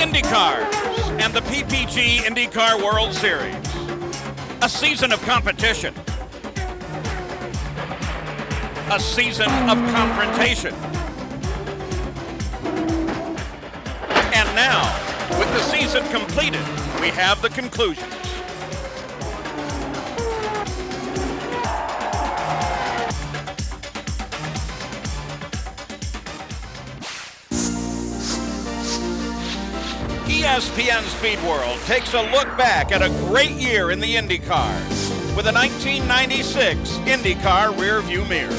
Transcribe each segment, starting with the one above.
IndyCars and the PPG IndyCar World Series. A season of competition. A season of confrontation. And now, with the season completed, we have the conclusion. ESPN Speed World takes a look back at a great year in the IndyCar with a 1996 IndyCar rearview mirror.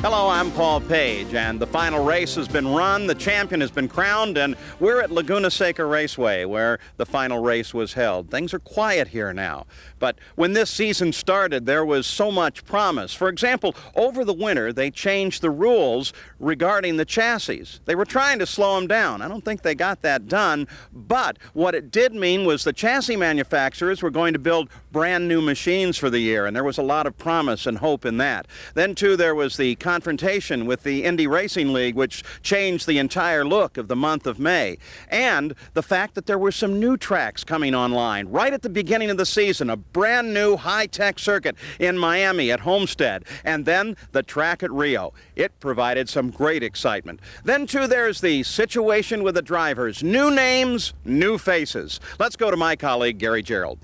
Hello, I'm Paul Page, and the final race has been run, the champion has been crowned, and we're at Laguna Seca Raceway, where the final race was held. Things are quiet here now, but when this season started, there was so much promise. For example, over the winter, they changed the rules regarding the chassis. They were trying to slow them down. I don't think they got that done, but what it did mean was the chassis manufacturers were going to build brand new machines for the year, and there was a lot of promise and hope in that. Then, too, there was the confrontation with the Indy Racing League, which changed the entire look of the month of May. And the fact that there were some new tracks coming online right at the beginning of the season, a brand new high-tech circuit in Miami at Homestead, and then the track at Rio. It provided some great excitement. Then, too, there's the situation with the drivers. New names, new faces. Let's go to my colleague, Gary Gerould.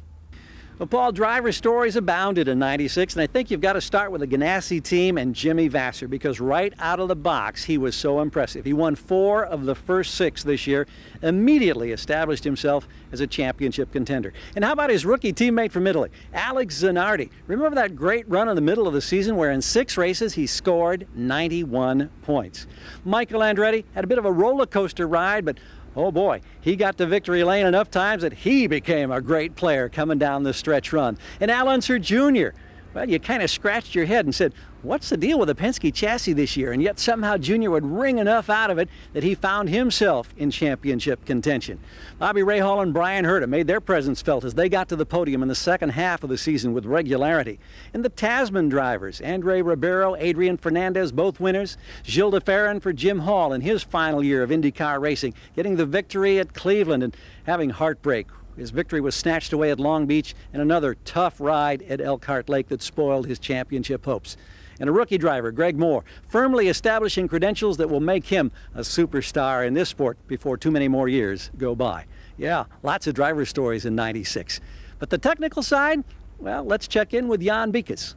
Well, Paul, driver stories abounded in '96, and I think you've got to start with the Ganassi team and Jimmy Vasser, because right out of the box, he was so impressive. He won 4 of the first 6 this year, immediately established himself as a championship contender. And how about his rookie teammate from Italy, Alex Zanardi? Remember that great run in the middle of the season where in 6 races he scored 91 points? Michael Andretti had a bit of a roller coaster ride, but oh boy, he got to victory lane enough times that he became a great player coming down the stretch run. And Al Unser Jr., well, you kind of scratched your head and said, what's the deal with the Penske chassis this year? And yet somehow Jr. would wring enough out of it that he found himself in championship contention. Bobby Rahal and Brian Herta made their presence felt as they got to the podium in the second half of the season with regularity. And the Tasman drivers, Andre Ribeiro, Adrian Fernandez, both winners. Gilles de Ferran for Jim Hall in his final year of IndyCar racing, getting the victory at Cleveland and having heartbreak. His victory was snatched away at Long Beach, and another tough ride at Elkhart Lake that spoiled his championship hopes. And a rookie driver, Greg Moore, firmly establishing credentials that will make him a superstar in this sport before too many more years go by. Yeah, lots of driver stories in '96. But the technical side, well, let's check in with Jan Bikas.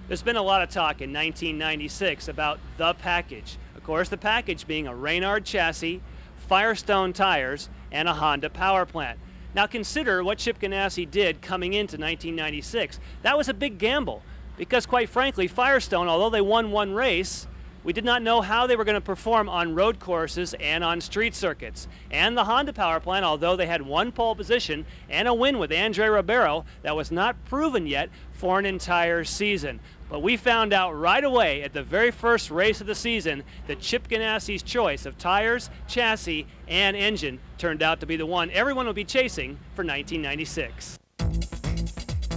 There's been a lot of talk in 1996 about the package. Of course, the package being a Reynard chassis, Firestone tires, and a Honda power plant. Now consider what Chip Ganassi did coming into 1996. That was a big gamble because, quite frankly, Firestone, although they won 1 race, we did not know how they were going to perform on road courses and on street circuits. And the Honda power plant, although they had 1 pole position and a win with Andre Ribeiro, that was not proven yet for an entire season. But we found out right away at the very first race of the season that Chip Ganassi's choice of tires, chassis, and engine turned out to be the one everyone will be chasing for 1996.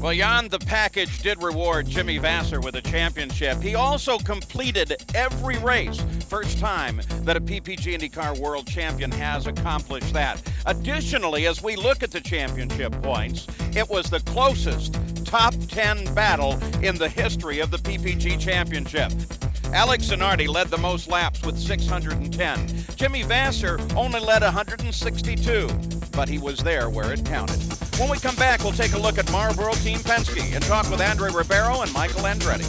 Well, Jan, the package did reward Jimmy Vasser with a championship. He also completed every race. First time that a PPG IndyCar World Champion has accomplished that. Additionally, as we look at the championship points, it was the closest top 10 battle in the history of the PPG Championship. Alex Zanardi led the most laps with 610. Jimmy Vasser only led 162, but he was there where it counted. When we come back, we'll take a look at Marlboro Team Penske and talk with Andre Ribeiro and Michael Andretti.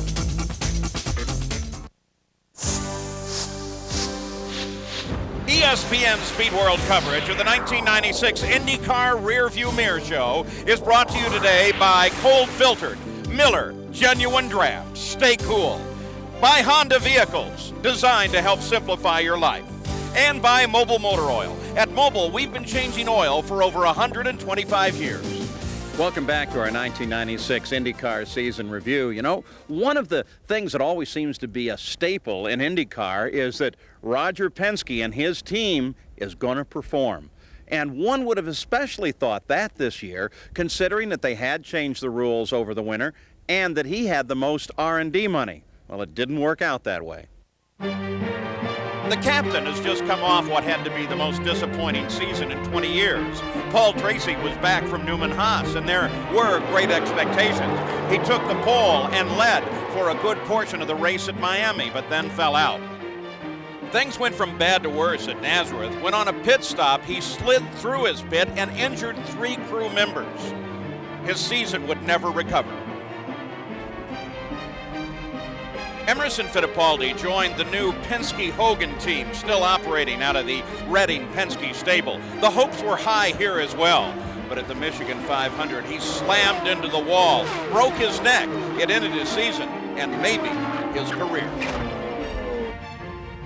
ESPN Speed World coverage of the 1996 IndyCar Rearview Mirror Show is brought to you today by Cold Filtered, Miller Genuine Draft. Stay cool. By Honda Vehicles, designed to help simplify your life. And by Mobil Motor Oil. At Mobil, we've been changing oil for over 125 years. Welcome back to our 1996 IndyCar season review. You know, one of the things that always seems to be a staple in IndyCar is that Roger Penske and his team is going to perform. And one would have especially thought that this year, considering that they had changed the rules over the winter and that he had the most R&D money. Well, it didn't work out that way. The captain has just come off what had to be the most disappointing season in 20 years. Paul Tracy was back from Newman Haas, and there were great expectations. He took the pole and led for a good portion of the race at Miami, but then fell out. Things went from bad to worse at Nazareth when on a pit stop he slid through his pit and injured 3 crew members. His season would never recover. Emerson Fittipaldi joined the new Penske-Hogan team, still operating out of the Reading Penske stable. The hopes were high here as well, but at the Michigan 500 he slammed into the wall, broke his neck. It ended his season and maybe his career.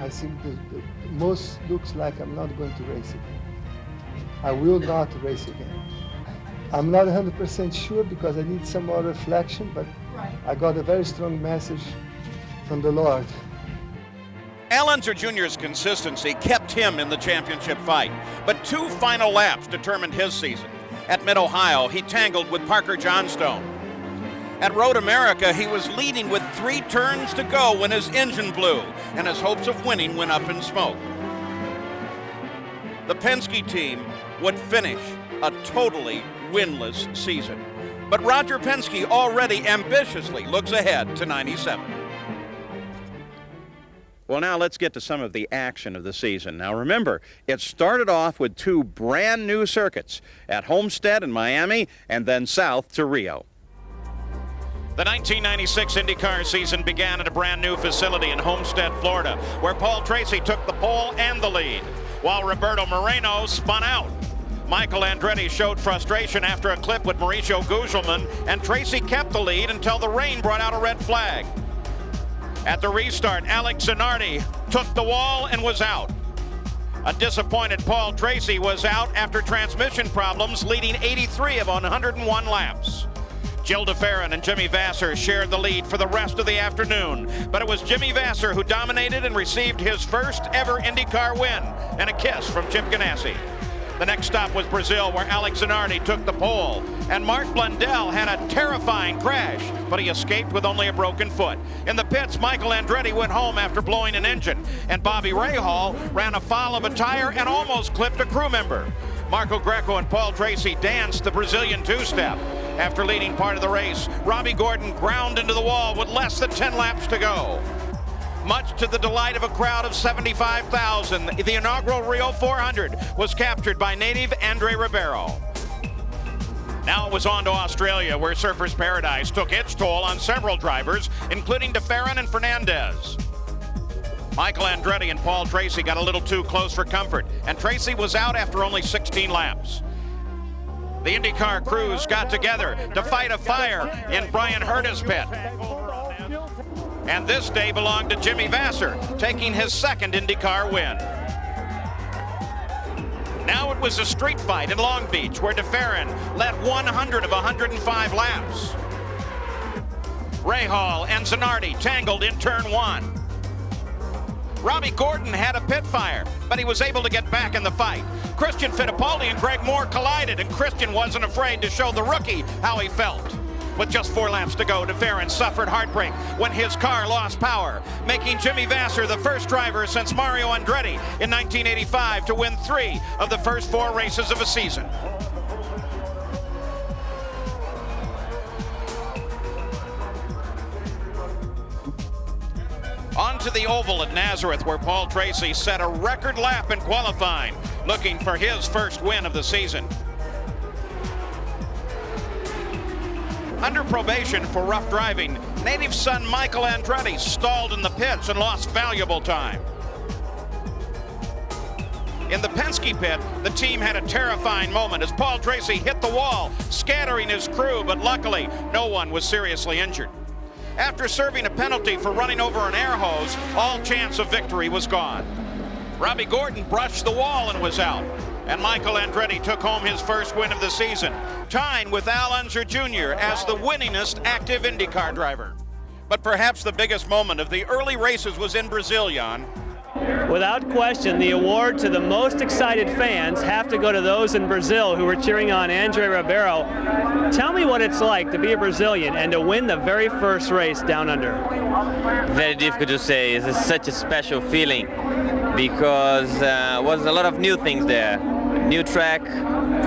I think the most looks like I'm not going to race again. I will not race again. I'm not 100% sure because I need some more reflection, but I got a very strong message from the Lord. Al Unser Jr.'s consistency kept him in the championship fight, but 2 final laps determined his season. At Mid-Ohio, he tangled with Parker Johnstone. At Road America, he was leading with 3 turns to go when his engine blew, and his hopes of winning went up in smoke. The Penske team would finish a totally winless season. But Roger Penske already ambitiously looks ahead to 97. Well, now let's get to some of the action of the season. Now remember, it started off with 2 brand new circuits at Homestead in Miami and then south to Rio. The 1996 IndyCar season began at a brand new facility in Homestead, Florida, where Paul Tracy took the pole and the lead, while Roberto Moreno spun out. Michael Andretti showed frustration after a clip with Mauricio Gugelmin, and Tracy kept the lead until the rain brought out a red flag. At the restart, Alex Zanardi took the wall and was out. A disappointed Paul Tracy was out after transmission problems, leading 83 of 101 laps. Gil de Ferran and Jimmy Vasser shared the lead for the rest of the afternoon, but it was Jimmy Vasser who dominated and received his first ever IndyCar win and a kiss from Chip Ganassi. The next stop was Brazil, where Alex Zanardi took the pole, and Mark Blundell had a terrifying crash, but he escaped with only a broken foot. In the pits, Michael Andretti went home after blowing an engine, and Bobby Rahal ran afoul of a tire and almost clipped a crew member. Marco Greco and Paul Tracy danced the Brazilian two-step. After leading part of the race, Robbie Gordon ground into the wall with less than 10 laps to go. Much to the delight of a crowd of 75,000, the inaugural Rio 400 was captured by native Andre Ribeiro. Now it was on to Australia, where Surfers Paradise took its toll on several drivers, including de Ferran and Fernandez. Michael Andretti and Paul Tracy got a little too close for comfort, and Tracy was out after only 16 laps. The IndyCar crews got together to fight a fire in Brian Herta's pit. And this day belonged to Jimmy Vasser, taking his second IndyCar win. Now it was a street fight in Long Beach, where de Ferran led 100 of 105 laps. Rahal and Zanardi tangled in turn 1. Robbie Gordon had a pit fire, but he was able to get back in the fight. Christian Fittipaldi and Greg Moore collided, and Christian wasn't afraid to show the rookie how he felt. With just 4 laps to go, de Ferran suffered heartbreak when his car lost power, making Jimmy Vasser the first driver since Mario Andretti in 1985 to win 3 of the first 4 races of a season. On to the oval at Nazareth, where Paul Tracy set a record lap in qualifying, looking for his first win of the season. Under probation for rough driving, native son Michael Andretti stalled in the pits and lost valuable time. In the Penske pit, the team had a terrifying moment as Paul Tracy hit the wall, scattering his crew, but luckily no one was seriously injured. After serving a penalty for running over an air hose, all chance of victory was gone. Robbie Gordon brushed the wall and was out, and Michael Andretti took home his first win of the season, tying with Al Unser Jr. as the winningest active IndyCar driver. But perhaps the biggest moment of the early races was in Brazil, Jan. Without question, the award to the most excited fans have to go to those in Brazil who were cheering on Andre Ribeiro. Tell me what it's like to be a Brazilian and to win the very first race down under. Very difficult to say. It's such a special feeling. because was a lot of new things there. New track,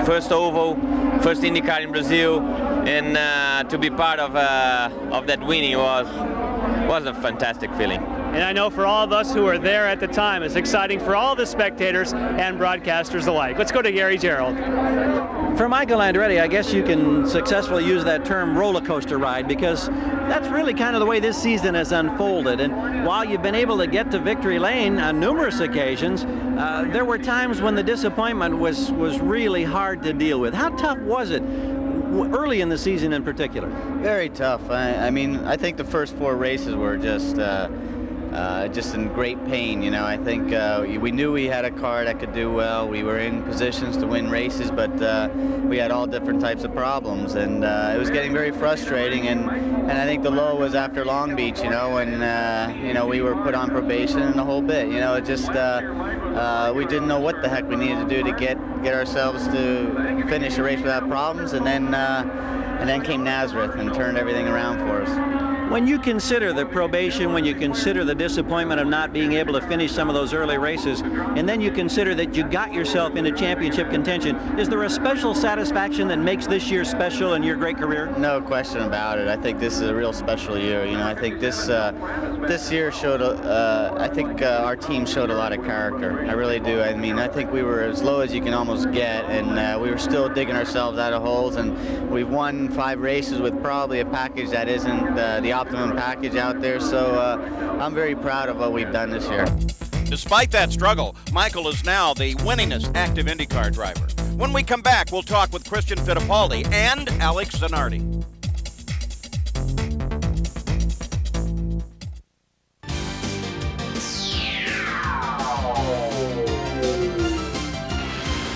first oval, first IndyCar in Brazil, and to be part of that winning was a fantastic feeling. And I know for all of us who were there at the time, it's exciting for all the spectators and broadcasters alike. Let's go to Gary Gerould. For Michael Andretti, I guess you can successfully use that term roller coaster ride, because that's really kind of the way this season has unfolded. And while you've been able to get to victory lane on numerous occasions, there were times when the disappointment was really hard to deal with. How tough was it early in the season in particular? Very tough. I mean, I think the first 4 races were just in great pain. You know, I think we knew we had a car that could do well. We were in positions to win races, but we had all different types of problems, and it was getting very frustrating. And I think the low was after Long Beach, you know, when you know, we were put on probation and the whole bit. You know, it just we didn't know what the heck we needed to do to get ourselves to finish a race without problems, and then came Nazareth and turned everything around for us. When you consider the probation, when you consider the disappointment of not being able to finish some of those early races, and then you consider that you got yourself into championship contention, is there a special satisfaction that makes this year special in your great career? No question about it. I think this is a real special year. You know, I think this year showed, I think our team showed a lot of character. I really do. I mean, I think we were as low as you can almost get, and we were still digging ourselves out of holes, and we've won 5 races with probably a package that isn't the optimum package out there, so I'm very proud of what we've done this year. Despite that struggle, Michael is now the winningest active IndyCar driver. When we come back, we'll talk with Christian Fittipaldi and Alex Zanardi.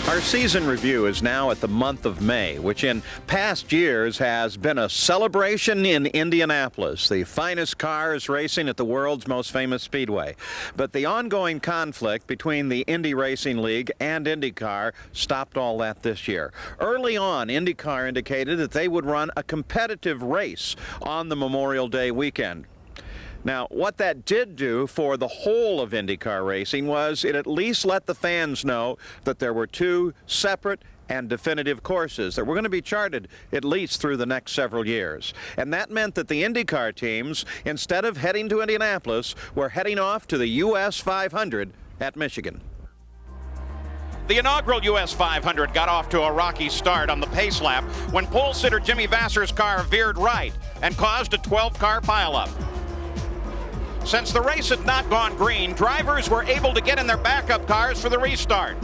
Our season review is now at the month of May, which in past years has been a celebration in Indianapolis, the finest cars racing at the world's most famous speedway. But the ongoing conflict between the Indy Racing League and IndyCar stopped all that this year. Early on, IndyCar indicated that they would run a competitive race on the Memorial Day weekend. Now, what that did do for the whole of IndyCar racing was it at least let the fans know that there were 2 separate and definitive courses that were going to be charted at least through the next several years. And that meant that the IndyCar teams, instead of heading to Indianapolis, were heading off to the US 500 at Michigan. The inaugural US 500 got off to a rocky start on the pace lap when pole sitter Jimmy Vasser's car veered right and caused a 12-car pileup. Since the race had not gone green, drivers were able to get in their backup cars for the restart.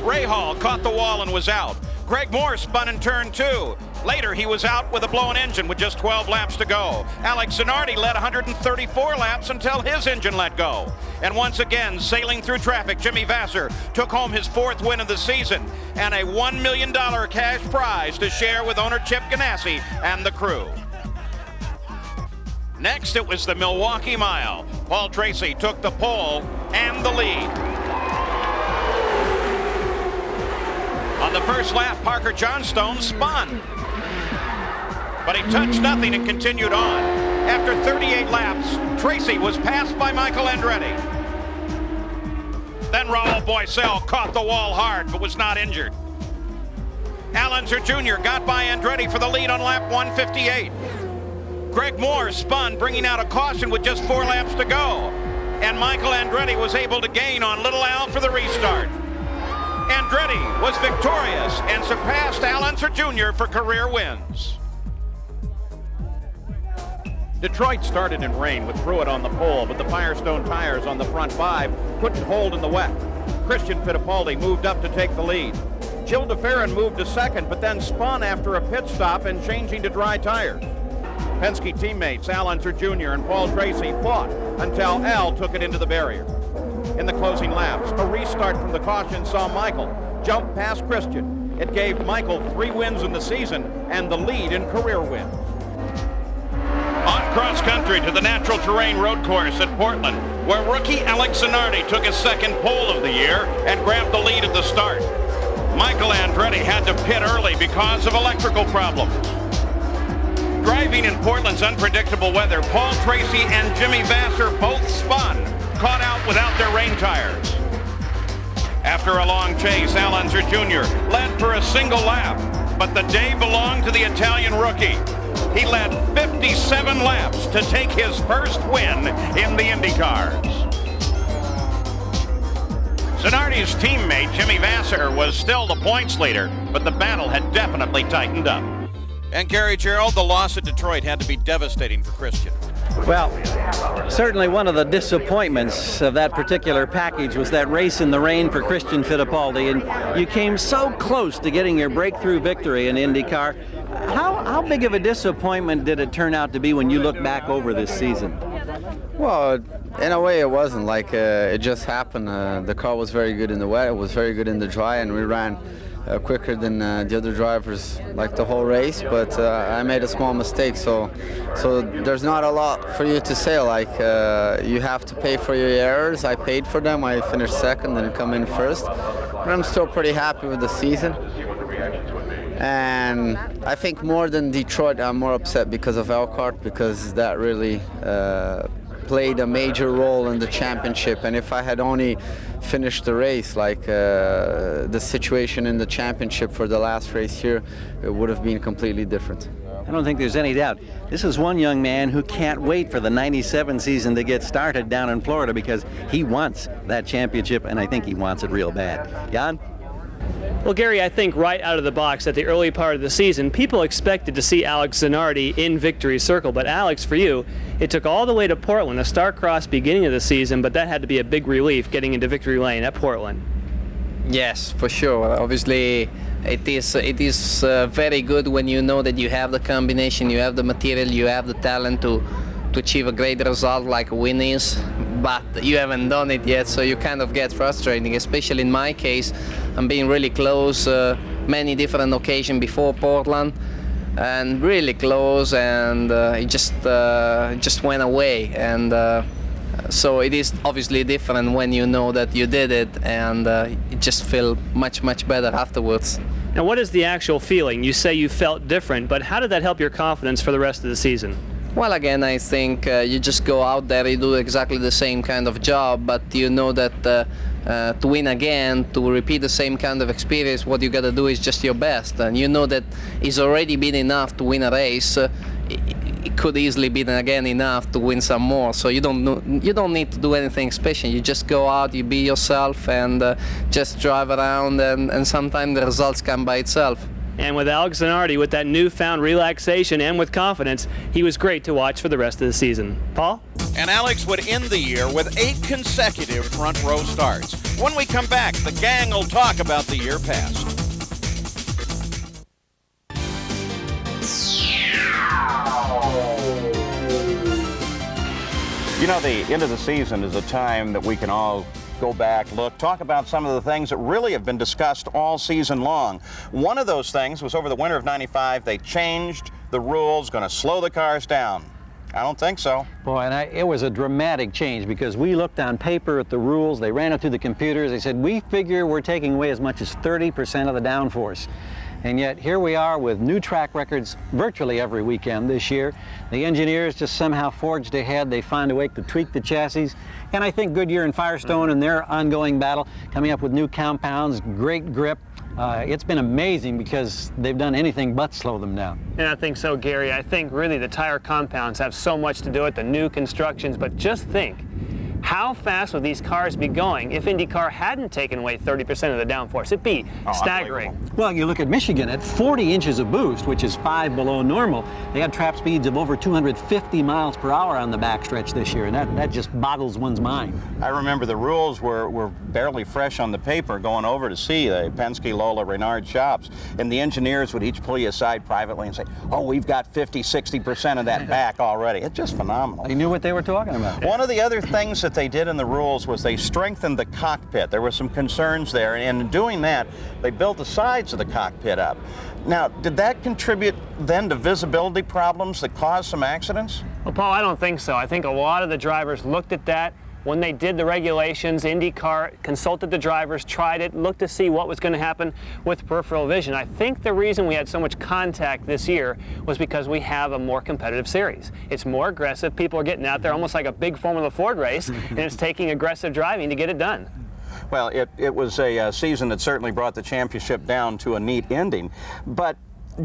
Ray Hall caught the wall and was out. Greg Moore spun in turn 2. Later, he was out with a blown engine with just 12 laps to go. Alex Zanardi led 134 laps until his engine let go. And once again, sailing through traffic, Jimmy Vasser took home his 4th win of the season and a $1 million cash prize to share with owner Chip Ganassi and the crew. Next, it was the Milwaukee Mile. Paul Tracy took the pole and the lead. On the first lap, Parker Johnstone spun. But he touched nothing and continued on. After 38 laps, Tracy was passed by Michael Andretti. Then Raul Boesel caught the wall hard but was not injured. Al Unser Jr. got by Andretti for the lead on lap 158. Greg Moore spun, bringing out a caution with just 4 laps to go. And Michael Andretti was able to gain on Little Al for the restart. Andretti was victorious and surpassed Al Unser Jr. for career wins. Detroit started in rain with Pruitt on the pole, but the Firestone tires on the front 5 couldn't hold in the wet. Christian Fittipaldi moved up to take the lead. Gil de Ferran moved to second, but then spun after a pit stop and changing to dry tires. Penske teammates Al Unser Jr. and Paul Tracy fought until Al took it into the barrier. In the closing laps, a restart from the caution saw Michael jump past Christian. It gave Michael 3 wins in the season and the lead in career wins. On cross country to the natural terrain road course at Portland, where rookie Alex Zanardi took his 2nd pole of the year and grabbed the lead at the start. Michael Andretti had to pit early because of electrical problems. Driving in Portland's unpredictable weather, Paul Tracy and Jimmy Vasser both spun, caught out without their rain tires. After a long chase, Alonso Jr. led for a single lap, but the day belonged to the Italian rookie. He led 57 laps to take his first win in the IndyCars. Zanardi's teammate, Jimmy Vasser, was still the points leader, but the battle had definitely tightened up. And Gary Gerald, the loss at Detroit had to be devastating for Christian. Well, certainly one of the disappointments of that particular package was that race in the rain for Christian Fittipaldi, and you came so close to getting your breakthrough victory in IndyCar. How big of a disappointment did it turn out to be when you look back over this season? Well, in a way it wasn't. Like, it just happened. The car was very good in the wet, it was very good in the dry, and we ran quicker than the other drivers like the whole race, but I made a small mistake, so there's not a lot for you to say. Like, you have to pay for your errors. I paid for them. I finished second and come in first, but I'm still pretty happy with the season. And I think more than Detroit, I'm more upset because of Elkhart, because that really played a major role in the championship. And if I had only finished the race like the situation in the championship for the last race here, it would have been completely different. I don't think there's any doubt. This is one young man who can't wait for the 97 season to get started down in Florida, because he wants that championship, and I think he wants it real bad. Jan? Well, Gary, I think right out of the box at the early part of the season, people expected to see Alex Zanardi in victory circle. But Alex, for you, it took all the way to Portland, a star-crossed beginning of the season, but that had to be a big relief getting into victory lane at Portland. Yes, for sure. Obviously, it is very good when you know that you have the combination, you have the material, you have the talent to achieve a great result like a win is, but you haven't done it yet, so you kind of get frustrating, especially in my case. I'm being really close many different occasions before Portland, and really close, and it just went away. And so it is obviously different when you know that you did it, and it just feels much better afterwards. Now, what is the actual feeling? You say you felt different, but how did that help your confidence for the rest of the season? Well, again, I think you just go out there, you do exactly the same kind of job, but you know that to win again, to repeat the same kind of experience, what you got to do is just your best. And you know that it's already been enough to win a race. It could easily be again enough to win some more. So you don't need to do anything special. You just go out, you be yourself, and just drive around, and sometimes the results come by itself. And with Alex Zanardi, with that newfound relaxation and with confidence, he was great to watch for the rest of the season. Paul? And Alex would end the year with 8 consecutive front row starts. When we come back, the gang will talk about the year past. You know, the end of the season is a time that we can all go back, look, talk about some of the things that really have been discussed all season long. One of those things was over the winter of '95, they changed the rules, going to slow the cars down. I don't think so. Boy, and it was a dramatic change, because we looked on paper at the rules, they ran it through the computers, they said, we figure we're taking away as much as 30% of the downforce. And yet here we are with new track records virtually every weekend this year. The engineers just somehow forged ahead. They found a way to tweak the chassis. And I think Goodyear and Firestone in their ongoing battle, coming up with new compounds, great grip. It's been amazing, because they've done anything but slow them down. And I think so, Gary. I think really the tire compounds have so much to do with the new constructions, but just think, how fast would these cars be going if IndyCar hadn't taken away 30% of the downforce? It'd be staggering. Well, you look at Michigan at 40 inches of boost, which is 5 below normal. They had trap speeds of over 250 miles per hour on the backstretch this year, and that just boggles one's mind. I remember the rules were barely fresh on the paper going over to see the Penske, Lola, Reynard shops, and the engineers would each pull you aside privately and say, oh, we've got 50, 60% of that back already. It's just phenomenal. They knew what they were talking about. One of the other things that they did in the rules was they strengthened the cockpit. There were some concerns there, and in doing that, they built the sides of the cockpit up. Now, did that contribute then to visibility problems that caused some accidents? Well, Paul, I don't think so. I think a lot of the drivers looked at that, when they did the regulations, IndyCar consulted the drivers, tried it, looked to see what was going to happen with peripheral vision. I think the reason we had so much contact this year was because we have a more competitive series. It's more aggressive. People are getting out there almost like a big Formula Ford race, and it's taking aggressive driving to get it done. Well, it was a season that certainly brought the championship down to a neat ending. But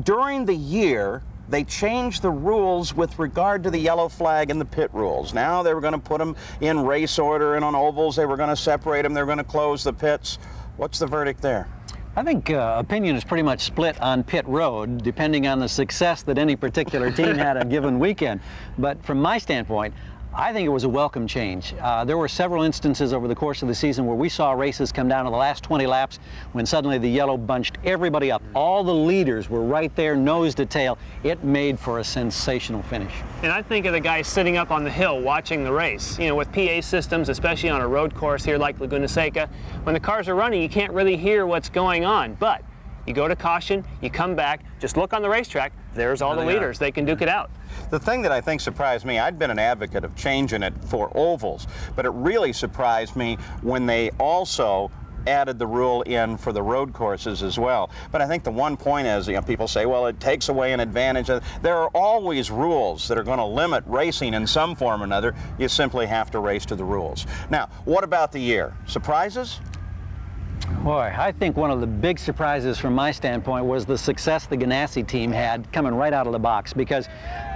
during the year, they changed the rules with regard to the yellow flag and the pit rules. Now they were going to put them in race order, and on ovals they were going to separate them. They were going to close the pits. What's the verdict there? I think opinion is pretty much split on pit road, depending on the success that any particular team had a given weekend. But from my standpoint, I think it was a welcome change. There were several instances over the course of the season where we saw races come down to the last 20 laps when suddenly the yellow bunched everybody up. All the leaders were right there, nose to tail. It made for a sensational finish. And I think of the guys sitting up on the hill watching the race. You know, with PA systems, especially on a road course here like Laguna Seca, when the cars are running, you can't really hear what's going on. But you go to caution, you come back, just look on the racetrack, there's all the leaders. They can duke it out. The thing that I think surprised me, I'd been an advocate of changing it for ovals, but it really surprised me when they also added the rule in for the road courses as well. But I think the one point is, you know, people say, well, it takes away an advantage. There are always rules that are going to limit racing in some form or another. You simply have to race to the rules. Now, what about the year? Surprises? Boy, I think one of the big surprises from my standpoint was the success the Ganassi team had coming right out of the box, because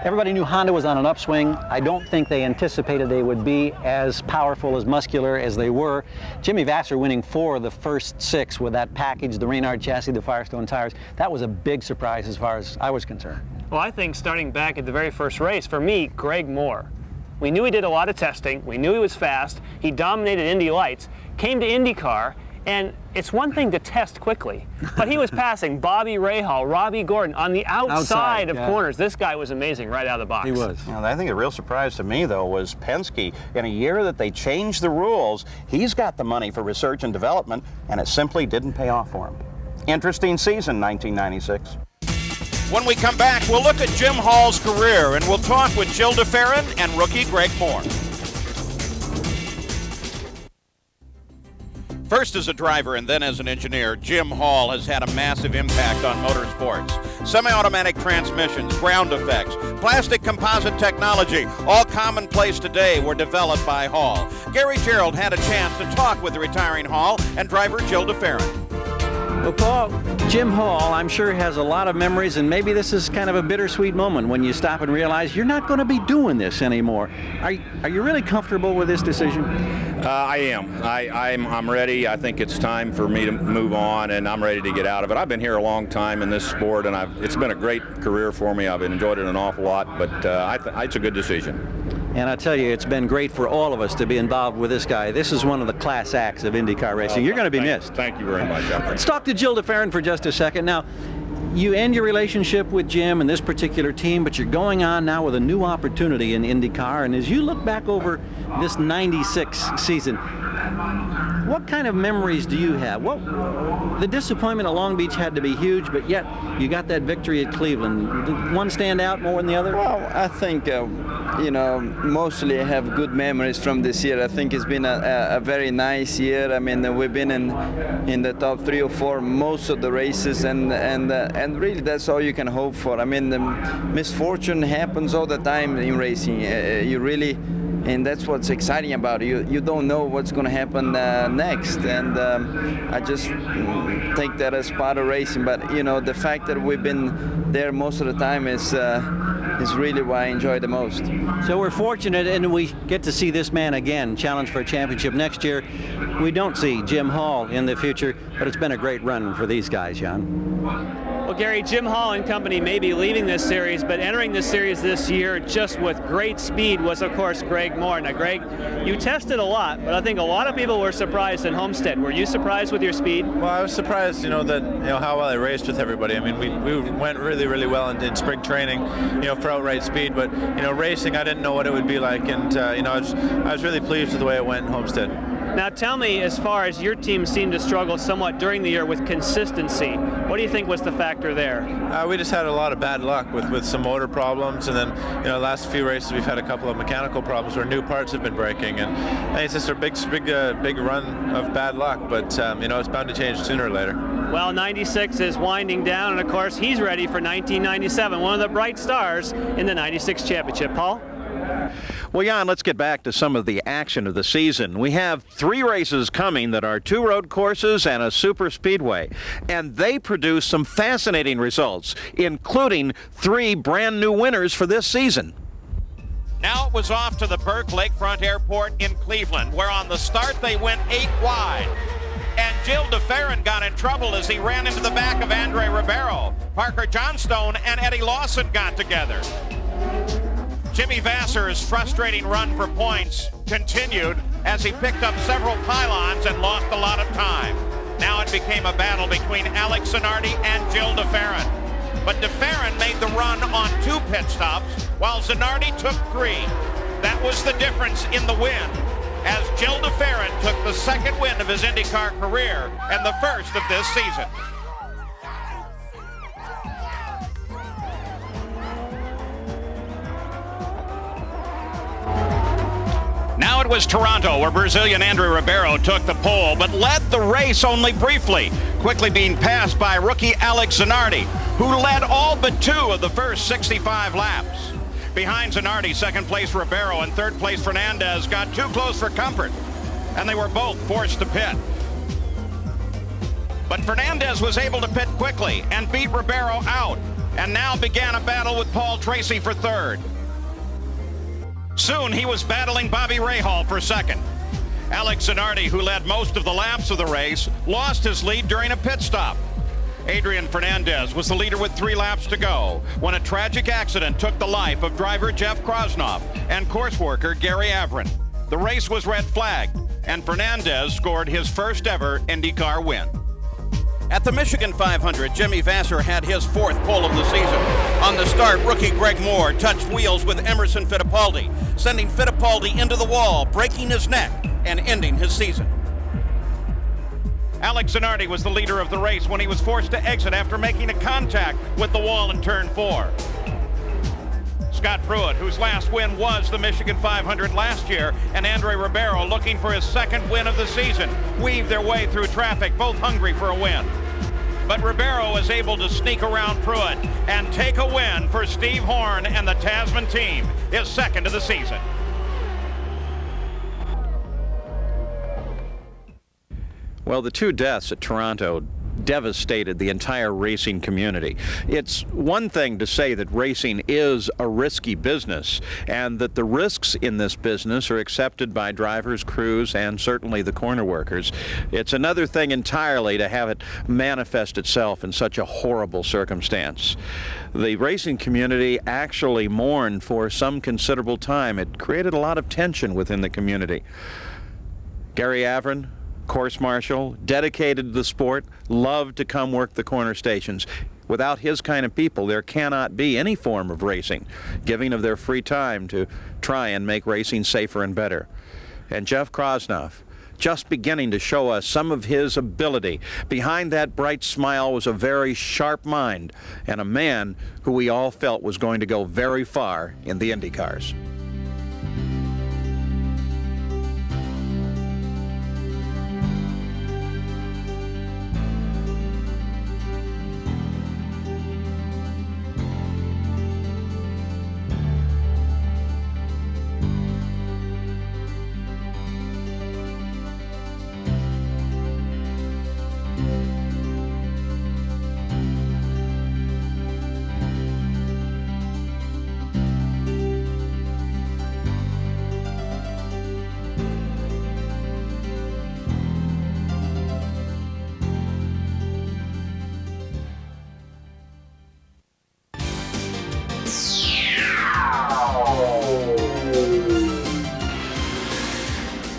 everybody knew Honda was on an upswing. I don't think they anticipated they would be as powerful, as muscular as they were. Jimmy Vasser winning 4 of the first 6 with that package, the Reynard chassis, the Firestone tires. That was a big surprise as far as I was concerned. Well, I think starting back at the very first race, for me, Greg Moore. We knew he did a lot of testing. We knew he was fast. He dominated Indy Lights, came to IndyCar, and it's one thing to test quickly, but he was passing Bobby Rahal, Robbie Gordon on the outside of corners. This guy was amazing right out of the box. He was. Now, I think the real surprise to me, though, was Penske. In a year that they changed the rules, he's got the money for research and development, and it simply didn't pay off for him. Interesting season, 1996. When we come back, we'll look at Jim Hall's career, and we'll talk with Gilles de Ferran and rookie Greg Moore. First as a driver and then as an engineer, Jim Hall has had a massive impact on motorsports. Semi-automatic transmissions, ground effects, plastic composite technology, all commonplace today, were developed by Hall. Gary Gerould had a chance to talk with the retiring Hall and driver Gilles de Ferran. Well, Paul, Jim Hall, I'm sure, has a lot of memories, and maybe this is kind of a bittersweet moment when you stop and realize you're not going to be doing this anymore. Are you really comfortable with this decision? I am. I'm ready. I think it's time for me to move on, and I'm ready to get out of it. I've been here a long time in this sport, and it's been a great career for me. I've enjoyed it an awful lot, but it's a good decision. And I tell you, it's been great for all of us to be involved with this guy. This is one of the class acts of IndyCar racing. You're going to be missed. Thank you very much. Let's talk to Gilles de Ferran for just a second. Now, you end your relationship with Jim and this particular team, but you're going on now with a new opportunity in IndyCar. And as you look back over this 96 season, what kind of memories do you have? The disappointment at Long Beach had to be huge, but yet you got that victory at Cleveland. Did one stand out more than the other? Well, I think, mostly I have good memories from this year. I think it's been a very nice year. I mean, we've been in the top 3 or 4 most of the races, and really that's all you can hope for. I mean, the misfortune happens all the time in racing. And that's what's exciting about it. You don't know what's going to happen next, and I just take that as part of racing. But the fact that we've been there most of the time is really what I enjoy the most. So we're fortunate, and we get to see this man again challenge for a championship next year. We don't see Jim Hall in the future, but it's been a great run for these guys, John. Well, Gary, Jim Hall and company may be leaving this series, but entering this series this year just with great speed was, of course, Greg Moore. Now, Greg, you tested a lot, but I think a lot of people were surprised in Homestead. Were you surprised with your speed? Well, I was surprised, how well I raced with everybody. I mean, we went really, really well in spring training, for outright speed, but, racing, I didn't know what it would be like, and, I was really pleased with the way it went in Homestead. Now tell me, as far as your team seemed to struggle somewhat during the year with consistency, what do you think was the factor there? We just had a lot of bad luck with some motor problems, and then last few races we've had a couple of mechanical problems where new parts have been breaking, and it's just a big run of bad luck. But it's bound to change sooner or later. Well, 96 is winding down, and of course he's ready for 1997, one of the bright stars in the 96 championship. Paul? Well, Jan, let's get back to some of the action of the season. We have 3 races coming that are 2 road courses and a super speedway, and they produce some fascinating results, including 3 brand new winners for this season. Now it was off to the Burke Lakefront Airport in Cleveland, where on the start they went 8 wide. And Gil de Ferran got in trouble as he ran into the back of Andre Ribeiro. Parker Johnstone and Eddie Lawson got together. Jimmy Vasser's frustrating run for points continued as he picked up several pylons and lost a lot of time. Now it became a battle between Alex Zanardi and Gil de Ferran. But de Ferran made the run on 2 pit stops, while Zanardi took 3. That was the difference in the win, as Gil de Ferran took the 2nd win of his IndyCar career and the 1st of this season. Now it was Toronto, where Brazilian Andre Ribeiro took the pole, but led the race only briefly, quickly being passed by rookie Alex Zanardi, who led all but 2 of the first 65 laps. Behind Zanardi, 2nd place Ribeiro and 3rd place Fernandez got too close for comfort, and they were both forced to pit. But Fernandez was able to pit quickly and beat Ribeiro out, and now began a battle with Paul Tracy for 3rd. Soon he was battling Bobby Rahal for 2nd. Alex Zanardi, who led most of the laps of the race, lost his lead during a pit stop. Adrian Fernandez was the leader with 3 laps to go when a tragic accident took the life of driver Jeff Krosnoff and course worker Gary Avrin. The race was red flagged, and Fernandez scored his first ever IndyCar win. At the Michigan 500, Jimmy Vasser had his 4th pole of the season. On the start, rookie Greg Moore touched wheels with Emerson Fittipaldi, sending Fittipaldi into the wall, breaking his neck and ending his season. Alex Zanardi was the leader of the race when he was forced to exit after making a contact with the wall in turn 4. Scott Pruitt, whose last win was the Michigan 500 last year, and Andre Ribeiro, looking for his 2nd win of the season, weaved their way through traffic, both hungry for a win. But Ribeiro was able to sneak around Pruitt and take a win for Steve Horn and the Tasman team, his 2nd of the season. Well, the 2 deaths at Toronto devastated the entire racing community. It's one thing to say that racing is a risky business and that the risks in this business are accepted by drivers, crews, and certainly the corner workers. It's another thing entirely to have it manifest itself in such a horrible circumstance. The racing community actually mourned for some considerable time. It created a lot of tension within the community. Gary Avrin, course marshal, dedicated to the sport, loved to come work the corner stations. Without his kind of people, there cannot be any form of racing, giving of their free time to try and make racing safer and better. And Jeff Krosnoff, just beginning to show us some of his ability. Behind that bright smile was a very sharp mind and a man who we all felt was going to go very far in the IndyCars.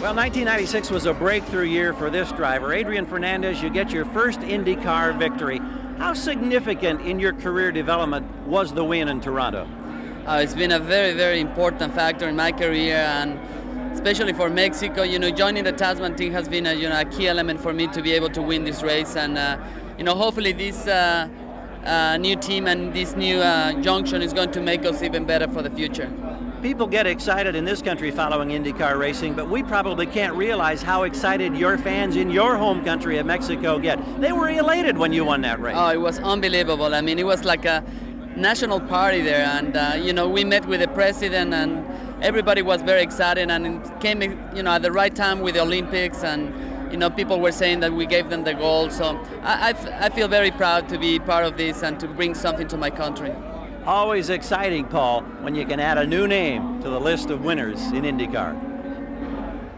Well, 1996 was a breakthrough year for this driver. Adrian Fernandez, you get your first IndyCar victory. How significant in your career development was the win in Toronto? It's been a very, very important factor in my career, and especially for Mexico. You know, joining the Tasman team has been a key element for me to be able to win this race, and hopefully this new team and this new junction is going to make us even better for the future. People get excited in this country following IndyCar racing, but we probably can't realize how excited your fans in your home country of Mexico get. They were elated when you won that race. Oh, it was unbelievable. I mean, it was like a national party there, and we met with the president, and everybody was very excited, and it came at the right time with the Olympics, and people were saying that we gave them the gold. So I feel very proud to be part of this and to bring something to my country. Always exciting, Paul, when you can add a new name to the list of winners in IndyCar.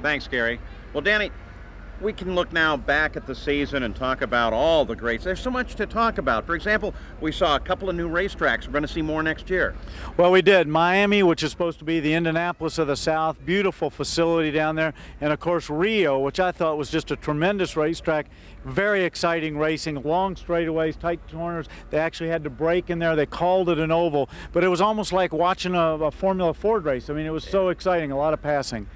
Thanks, Gary. Well, Danny, we can look now back at the season and talk about all the greats. There's so much to talk about. For example, we saw a couple of new racetracks. We're going to see more next year. Well, we did. Miami, which is supposed to be the Indianapolis of the South, beautiful facility down there. And, of course, Rio, which I thought was just a tremendous racetrack. Very exciting racing, long straightaways, tight corners. They actually had to brake in there. They called it an oval. But it was almost like watching a Formula Ford race. I mean, it was so exciting, a lot of passing.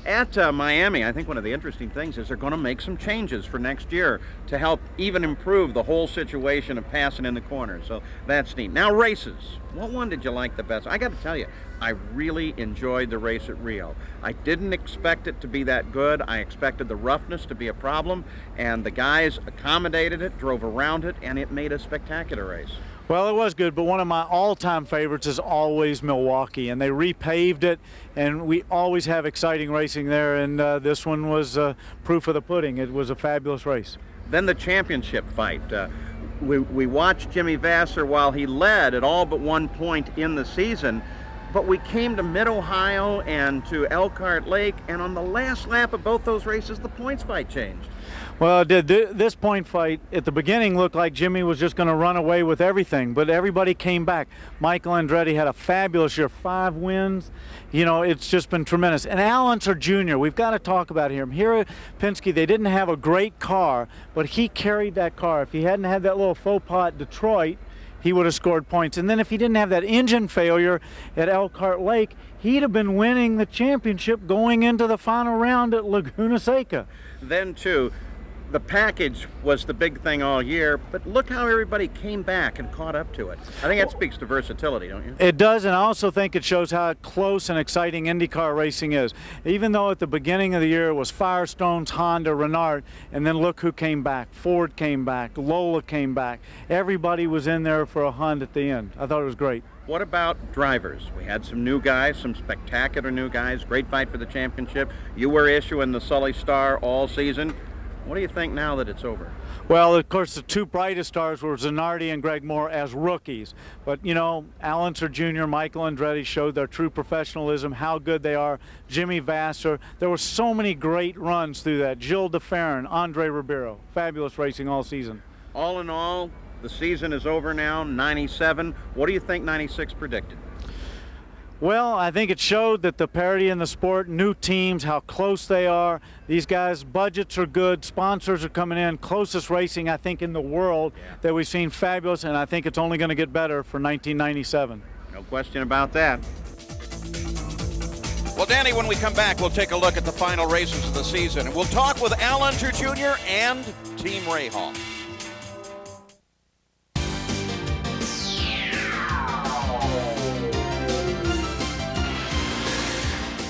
At Miami, I think one of the interesting things is they're going to make some changes for next year to help even improve the whole situation of passing in the corners. So that's neat. Now, races. What one did you like the best? I got to tell you, I really enjoyed the race at Rio. I didn't expect it to be that good. I expected the roughness to be a problem, and the guys accommodated it, drove around it, and it made a spectacular race. Well, it was good, but one of my all-time favorites is always Milwaukee, and they repaved it, and we always have exciting racing there, and this one was proof of the pudding. It was a fabulous race. Then the championship fight. We watched Jimmy Vasser while he led at all but one point in the season, but we came to Mid-Ohio and to Elkhart Lake, and on the last lap of both those races, the points fight changed. Well, it did. This point fight at the beginning looked like Jimmy was just going to run away with everything, but everybody came back. Michael Andretti had a fabulous year, 5 wins. You know, it's just been tremendous. And Al Unser Jr., we've got to talk about him. Here at Penske, they didn't have a great car, but he carried that car. If he hadn't had that little faux pas at Detroit, he would have scored points. And then if he didn't have that engine failure at Elkhart Lake, he'd have been winning the championship going into the final round at Laguna Seca. Then, too, the package was the big thing all year, but look how everybody came back and caught up to it. I think that speaks to versatility, don't you? It does, and I also think it shows how close and exciting IndyCar racing is. Even though at the beginning of the year it was Firestone's, Honda, Renard, and then look who came back. Ford came back, Lola came back. Everybody was in there for a hunt at the end. I thought it was great. What about drivers? We had some new guys, some spectacular new guys, great fight for the championship. You were issuing the Sully Star all season. What do you think now that it's over? Well, of course, the 2 brightest stars were Zanardi and Greg Moore as rookies. But, you know, Al Unser Jr., Michael Andretti showed their true professionalism, how good they are. Jimmy Vasser. There were so many great runs through that. Gilles de Ferran, Andre Ribeiro. Fabulous racing all season. All in all, the season is over now, 97. What do you think 96 predicted? Well, I think it showed that the parity in the sport, new teams, how close they are. These guys' budgets are good, sponsors are coming in, closest racing, I think, in the world that we've seen. Fabulous, and I think it's only going to get better for 1997. No question about that. Well, Danny, when we come back, we'll take a look at the final races of the season, and we'll talk with Al Unser Jr. and Team Rahal.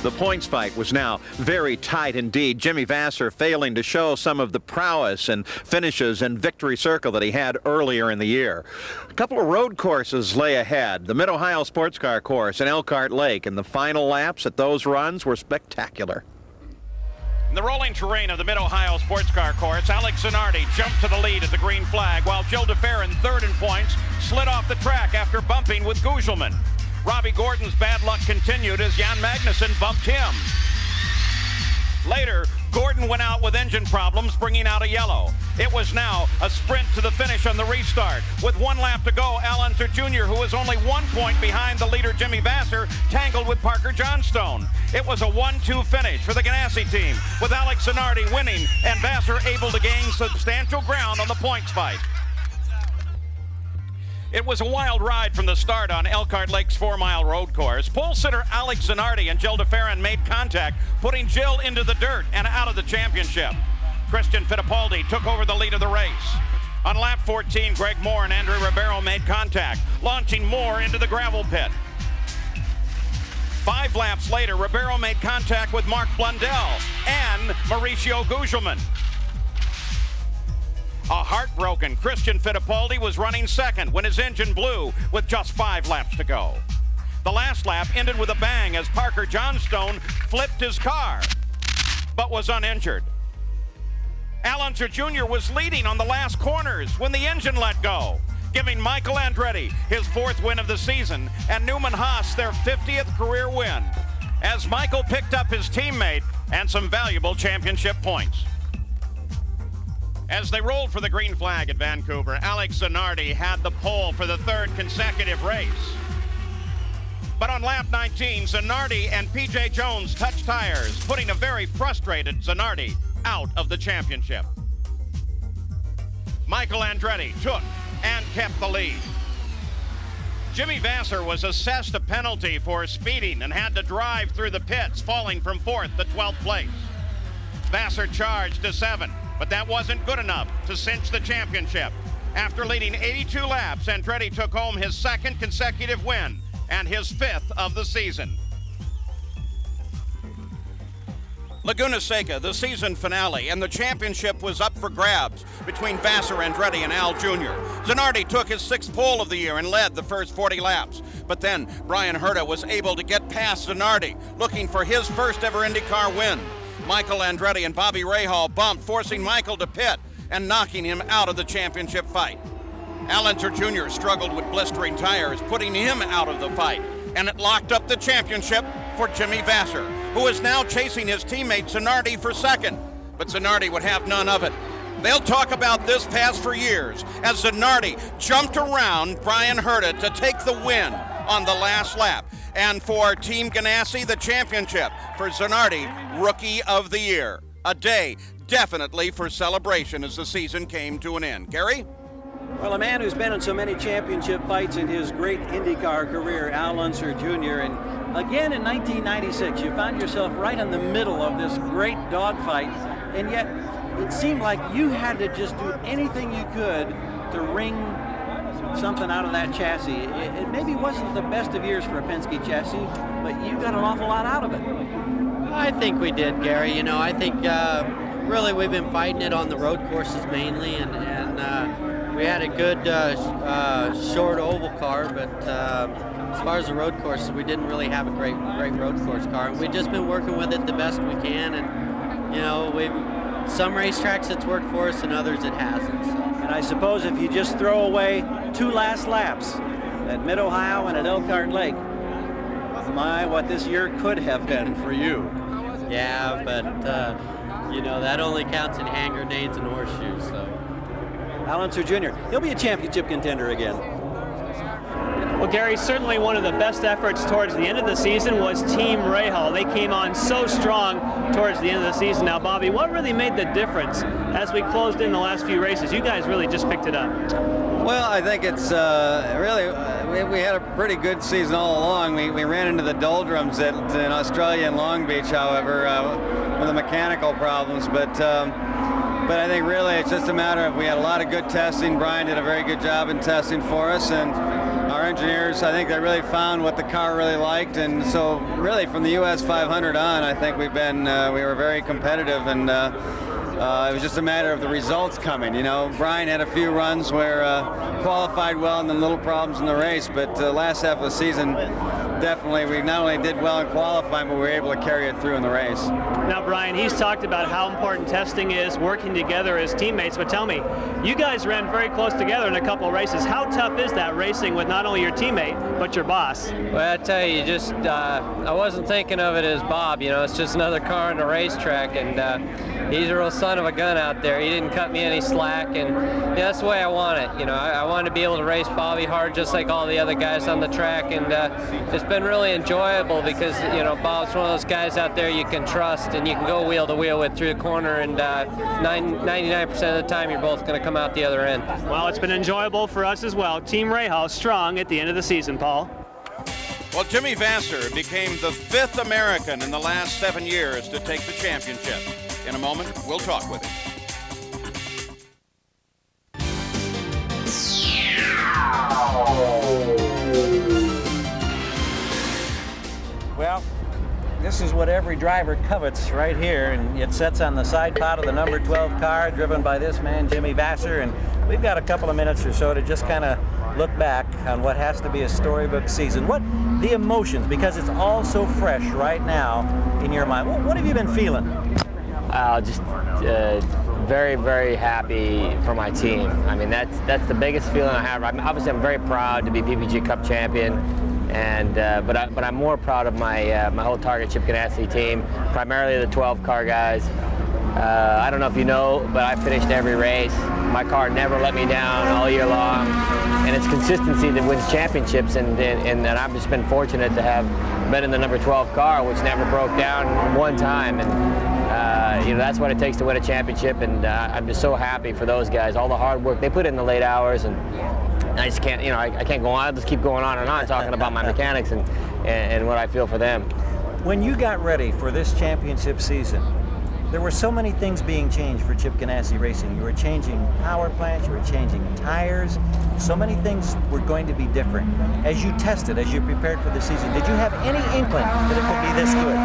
The points fight was now very tight indeed. Jimmy Vasser failing to show some of the prowess and finishes and victory circle that he had earlier in the year. A couple of road courses lay ahead. The Mid-Ohio Sports Car Course and Elkhart Lake, and the final laps at those runs were spectacular. In the rolling terrain of the Mid-Ohio Sports Car Course, Alex Zanardi jumped to the lead at the green flag, while Gilles de Ferran, third in points, slid off the track after bumping with Gugelmin. Robbie Gordon's bad luck continued as Jan Magnussen bumped him. Later, Gordon went out with engine problems, bringing out a yellow. It was now a sprint to the finish on the restart. With 1 lap to go, Al Unser Jr., who was only 1 point behind the leader Jimmy Vasser, tangled with Parker Johnstone. It was a 1-2 finish for the Ganassi team, with Alex Zanardi winning and Vasser able to gain substantial ground on the points fight. It was a wild ride from the start on Elkhart Lake's 4-mile road course. Pole sitter Alex Zanardi and Jill DeFerrin made contact, putting Jill into the dirt and out of the championship. Christian Fittipaldi took over the lead of the race. On lap 14, Greg Moore and Andrew Ribeiro made contact, launching Moore into the gravel pit. 5 laps later, Ribeiro made contact with Mark Blundell and Mauricio Gugelmin. A heartbroken Christian Fittipaldi was running second when his engine blew with just 5 laps to go. The last lap ended with a bang as Parker Johnstone flipped his car, but was uninjured. Al Unser Jr. was leading on the last corners when the engine let go, giving Michael Andretti his 4th win of the season and Newman Haas their 50th career win, as Michael picked up his teammate and some valuable championship points. As they rolled for the green flag at Vancouver, Alex Zanardi had the pole for the 3rd consecutive race. But on lap 19, Zanardi and P.J. Jones touched tires, putting a very frustrated Zanardi out of the championship. Michael Andretti took and kept the lead. Jimmy Vasser was assessed a penalty for speeding and had to drive through the pits, falling from 4th to 12th place. Vasser charged to 7th. But that wasn't good enough to cinch the championship. After leading 82 laps, Andretti took home his 2nd consecutive win and his 5th of the season. Laguna Seca, the season finale, and the championship was up for grabs between Vasser, Andretti, and Al Jr. Zanardi took his 6th pole of the year and led the first 40 laps. But then Brian Herta was able to get past Zanardi, looking for his first ever IndyCar win. Michael Andretti and Bobby Rahal bumped, forcing Michael to pit and knocking him out of the championship fight. Al Unser Jr. struggled with blistering tires, putting him out of the fight, and it locked up the championship for Jimmy Vasser, who is now chasing his teammate Zanardi for 2nd. But Zanardi would have none of it. They'll talk about this pass for years, as Zanardi jumped around Brian Herta to take the win on the last lap. And for Team Ganassi, the championship. For Zanardi, Rookie of the Year. A day definitely for celebration as the season came to an end. Gary? Well, a man who's been in so many championship fights in his great IndyCar career, Al Unser Jr., and again in 1996, you found yourself right in the middle of this great dogfight, and yet it seemed like you had to just do anything you could to wring something out of that chassis. It maybe wasn't the best of years for a Penske chassis, but you got an awful lot out of it. I think we did, Gary. You know, I think really we've been fighting it on the road courses mainly, and we had a good short oval car, but as far as the road courses, we didn't really have a great road course car. We've just been working with it the best we can, and you know, some racetracks it's worked for us, and others it hasn't. So. And I suppose if you just throw away 2 last laps at Mid-Ohio and at Elkhart Lake, my, what this year could have been for you. Yeah, but you know, that only counts in hand grenades and horseshoes. So. Al Unser Jr., he'll be a championship contender again. Well, Gary, certainly one of the best efforts towards the end of the season was Team Rahal. They came on so strong towards the end of the season. Now, Bobby, what really made the difference as we closed in the last few races? You guys really just picked it up. Well, I think it's really, we had a pretty good season all along. We ran into the doldrums in Australia and Long Beach, however, with the mechanical problems. But I think really it's just a matter of we had a lot of good testing. Brian did a very good job in testing for us, and our engineers, I think they really found what the car really liked. And so really from the US 500 on, I think we were very competitive, and it was just a matter of the results coming. You know, Brian had a few runs where qualified well and then little problems in the race, but the last half of the season, definitely we not only did well in qualifying, but we were able to carry it through in the race. Now, Brian, he's talked about how important testing is, working together as teammates, but tell me, you guys ran very close together in a couple of races. How tough is that racing with not only your teammate, but your boss? Well, I tell you, just I wasn't thinking of it as Bob, you know, it's just another car on the racetrack, and he's a real son of a gun out there. He didn't cut me any slack, and that's the way I want it. You know, I want to be able to race Bobby hard just like all the other guys on the track, and it's been really enjoyable because, you know, Bob's one of those guys out there you can trust and you can go wheel to wheel with through the corner, and 99% of the time you're both going to come out the other end. Well, it's been enjoyable for us as well. Team Rahal strong at the end of the season, Paul. Well, Jimmy Vasser became the 5th American in the last 7 years to take the championship. In a moment, we'll talk with him. Well, this is what every driver covets right here, and it sets on the side pod of the number 12 car driven by this man, Jimmy Vasser, and we've got a couple of minutes or so to just kind of look back on what has to be a storybook season. What the emotions, because it's all so fresh right now in your mind. What have you been feeling? Just very, very happy for my team. I mean, that's the biggest feeling I have. I'm very proud to be PPG Cup champion, and but I'm more proud of my my whole Target Chip Ganassi team, primarily the 12 car guys. I don't know if you know, but I finished every race. My car never let me down all year long, and it's consistency that wins championships, and I've just been fortunate to have been in the number 12 car, which never broke down one time, and you know, that's what it takes to win a championship, and I'm just so happy for those guys, all the hard work they put in the late hours, and I just can't, you know, I can't go on. I'll just keep going on and on talking about my mechanics and what I feel for them. When you got ready for this championship season, there were so many things being changed for Chip Ganassi Racing. You were changing power plants, you were changing tires. So many things were going to be different. As you tested, as you prepared for the season, did you have any inkling that it could be this good?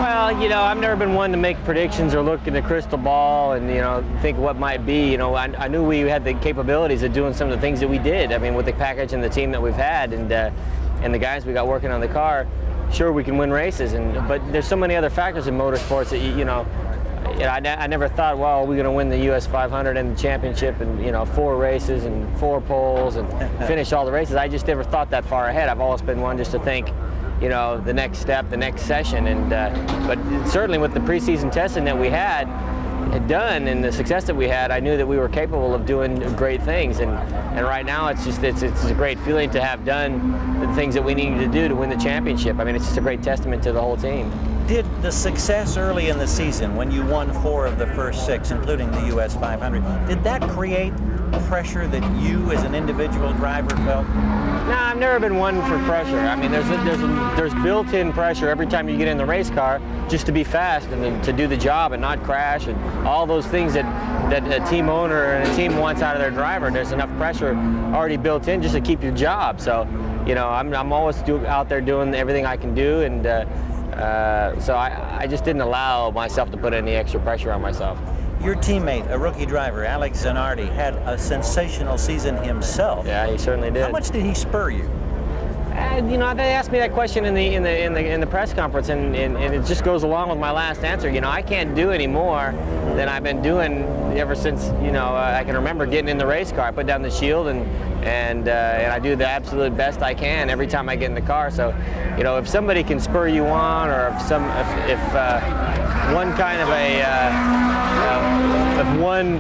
Well, you know, I've never been one to make predictions or look in the crystal ball and, you know, think what might be. You know, I knew we had the capabilities of doing some of the things that we did. I mean, with the package and the team that we've had, and the guys we got working on the car. Sure, we can win races, but there's so many other factors in motorsports that you know, I never thought, well, are we going to win the US 500 and the championship and, you know, 4 races and 4 poles and finish all the races. I just never thought that far ahead. I've always been one just to think, you know, the next step, the next session, and but certainly with the preseason testing that we had done and the success that we had, I knew that we were capable of doing great things, and right now it's a great feeling to have done the things that we needed to do to win the championship. I mean, it's just a great testament to the whole team. Did the success early in the season, when you won 4 of the first 6, including the US 500, did that create pressure that you as an individual driver felt? No, I've never been one for pressure. I mean, there's built-in pressure every time you get in the race car just to be fast and to do the job and not crash, and all those things that a team owner and a team wants out of their driver. There's enough pressure already built in just to keep your job. So, you know, I'm always out there doing everything I can do, and so I just didn't allow myself to put any extra pressure on myself. Your teammate, a rookie driver, Alex Zanardi, had a sensational season himself. Yeah, he certainly did. How much did he spur you? You know, they asked me that question in the press conference, and it just goes along with my last answer. You know, I can't do any more than I've been doing ever since, you know, I can remember getting in the race car. I put down the shield and I do the absolute best I can every time I get in the car. So, you know, if somebody can spur you on, or if one kind of if one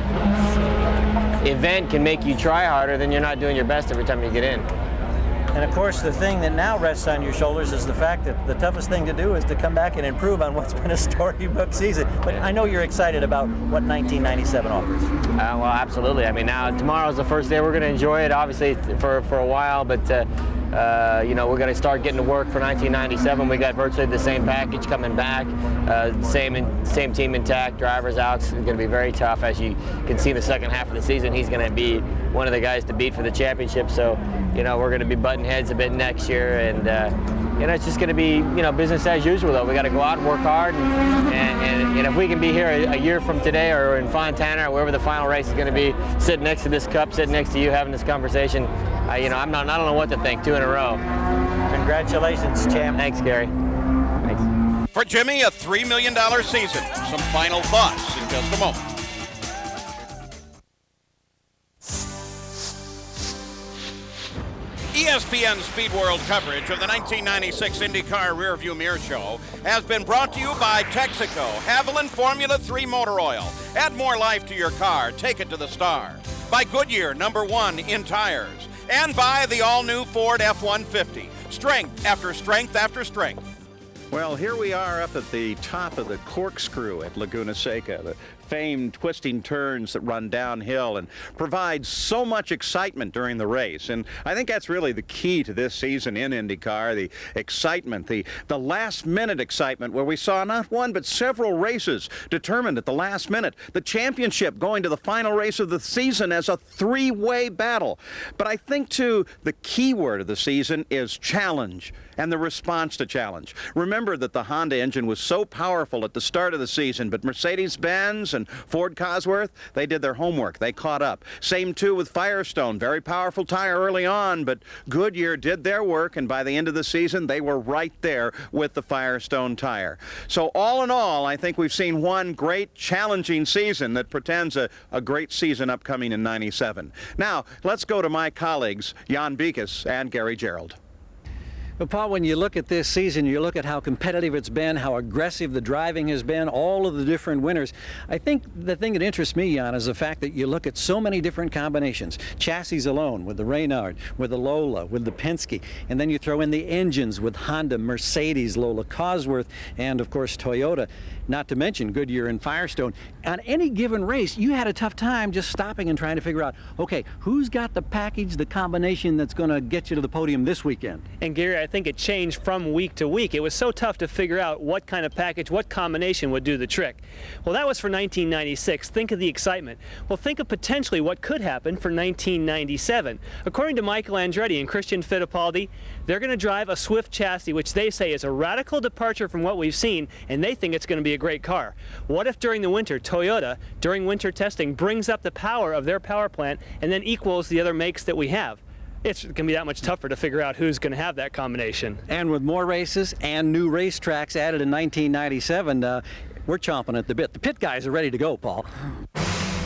event can make you try harder, then you're not doing your best every time you get in. And of course, the thing that now rests on your shoulders is the fact that the toughest thing to do is to come back and improve on what's been a storybook season. But I know you're excited about what 1997 offers. Well, absolutely. I mean, now tomorrow's the first day we're going to enjoy it, obviously, for a while, but you know, we're going to start getting to work for 1997. We got virtually the same package coming back, same team intact, drivers out. It's going to be very tough. As you can see in the second half of the season, he's going to be one of the guys to beat for the championship. So, you know, we're going to be butting heads a bit next year, and you know, it's just going to be, you know, business as usual. Though we got to go out and work hard, and if we can be here a year from today, or in Fontana, or wherever the final race is going to be, sitting next to this cup, sitting next to you, having this conversation, you know, I don't know what to think. 2 in a row. Congratulations, champ. Thanks, Gary. Thanks. For Jimmy, a $3 million season. Some final thoughts in just a moment. ESPN Speed World coverage of the 1996 IndyCar Rearview Mirror Show has been brought to you by Texaco, Haviland Formula 3 Motor Oil. Add more life to your car. Take it to the star. By Goodyear, #1 in tires. And by the all-new Ford F-150. Strength after strength after strength. Well, here we are up at the top of the corkscrew at Laguna Seca, the famed twisting turns that run downhill and provide so much excitement during the race. And I think that's really the key to this season in IndyCar, the excitement, the last-minute excitement where we saw not one but several races determined at the last minute. The championship going to the final race of the season as a three-way battle. But I think, too, the key word of the season is challenge and the response to challenge. Remember that the Honda engine was so powerful at the start of the season, but Mercedes-Benz and Ford Cosworth, they did their homework. They caught up. Same, too, with Firestone. Very powerful tire early on, but Goodyear did their work, and by the end of the season, they were right there with the Firestone tire. So all in all, I think we've seen one great, challenging season that pretends a great season upcoming in '97. Now, let's go to my colleagues, Jan Beekes and Gary Gerould. Well, Paul, when you look at this season, you look at how competitive it's been, how aggressive the driving has been, all of the different winners. I think the thing that interests me, Jan, is the fact that you look at so many different combinations. Chassis alone, with the Reynard, with the Lola, with the Penske, and then you throw in the engines with Honda, Mercedes, Lola, Cosworth, and of course Toyota, not to mention Goodyear and Firestone. On any given race, you had a tough time just stopping and trying to figure out, okay, who's got the package, the combination that's going to get you to the podium this weekend? And Gary, I think it changed from week to week. It was so tough to figure out what kind of package, what combination would do the trick. Well, that was for 1996. Think of the excitement. Well, think of potentially what could happen for 1997. According to Michael Andretti and Christian Fittipaldi, they're going to drive a Swift chassis, which they say is a radical departure from what we've seen, and they think it's going to be a great car. What if during the winter, Toyota, during winter testing, brings up the power of their power plant and then equals the other makes that we have? It's going to be that much tougher to figure out who's going to have that combination. And with more races and new racetracks added in 1997, we're chomping at the bit. The pit guys are ready to go, Paul.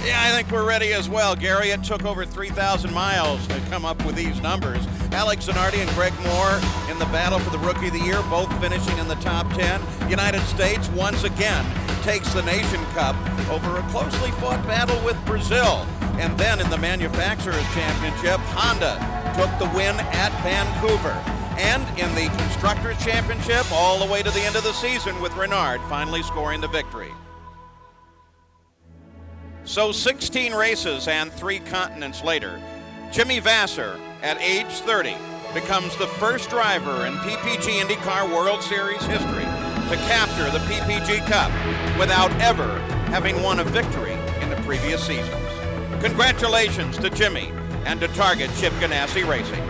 Yeah, I think we're ready as well, Gary. It took over 3,000 miles to come up with these numbers. Alex Zanardi and Greg Moore in the battle for the Rookie of the Year, both finishing in the top 10. United States once again takes the Nation Cup over a closely fought battle with Brazil. And then in the Manufacturers Championship, Honda took the win at Vancouver. And in the Constructors Championship, all the way to the end of the season with Renard finally scoring the victory. So 16 races and 3 continents later, Jimmy Vasser, at age 30, becomes the first driver in PPG IndyCar World Series history to capture the PPG Cup without ever having won a victory in the previous seasons. Congratulations to Jimmy and to Target Chip Ganassi Racing.